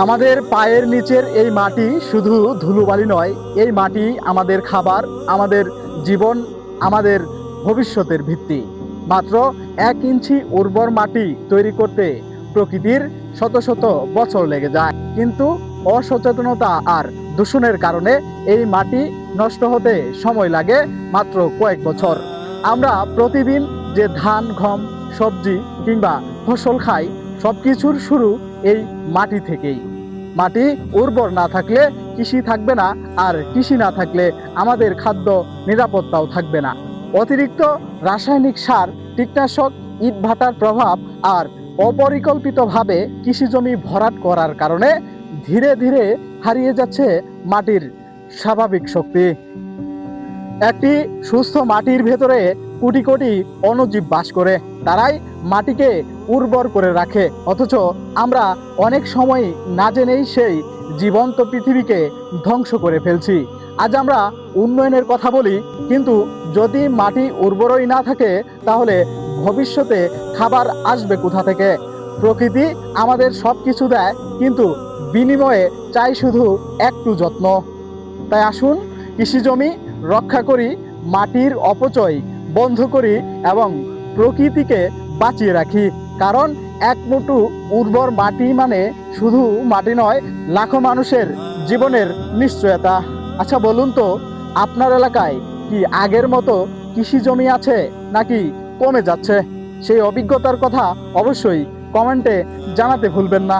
আমাদের পায়ের নিচের এই মাটি শুধু ধুলোবালি নয়, এই মাটি আমাদের খাবার, আমাদের জীবন, আমাদের ভবিষ্যতের ভিত্তি। মাত্র 1 ইঞ্চি উর্বর মাটি তৈরি করতে প্রকৃতির শত শত বছর লেগে যায়, কিন্তু অসচেতনতা আর দূষণের কারণে এই মাটি নষ্ট হতে সময় লাগে মাত্র কয়েক বছর। আমরা প্রতিদিন যে ধান, গম, সবজি কিংবা ফসল খাই, সব কিছুর শুরু এই মাটি থেকেই। মাটি উর্বর না থাকলে কৃষি থাকবে না, আর কৃষি না থাকলে আমাদের খাদ্য নিরাপত্তাও থাকবে না। অতিরিক্ত রাসায়নিক সার, কীটনাশক, ইটভাটার প্রভাব আর অপরিকল্পিতভাবে কৃষি জমি ভরাট করার কারণে ধীরে ধীরে হারিয়ে যাচ্ছে মাটির স্বাভাবিক শক্তি। একটি সুস্থ মাটির ভেতরে কোটি কোটি অণুজীব বাস করে, তারাই মাটিকে উর্বর করে রাখে। অথচ আমরা অনেক সময় না জেনেই সেই জীবন্ত পৃথিবীকে ধ্বংস করে ফেলছি। আজ আমরা উন্নয়নের কথা বলি, কিন্তু যদি মাটি উর্বরই না থাকে, তাহলে ভবিষ্যতে খাবার আসবে কোথা থেকে? প্রকৃতি আমাদের সব কিছু দেয়, কিন্তু বিনিময়ে চাই শুধু একটু যত্ন। তাই আসুন কৃষি জমি রক্ষা করি, মাটির অপচয় বন্ধ করি এবং প্রকৃতিকে বাঁচিয়ে রাখি। কারণ এক মুঠো উর্বর মাটি মানে শুধু মাটি নয়, লাখো মানুষের জীবনের নিশ্চয়তা। আচ্ছা বলুন তো, আপনার এলাকায় কি আগের মতো কৃষি জমি আছে নাকি কমে যাচ্ছে? সেই অভিজ্ঞতার কথা অবশ্যই কমেন্টে জানাতে ভুলবেন না।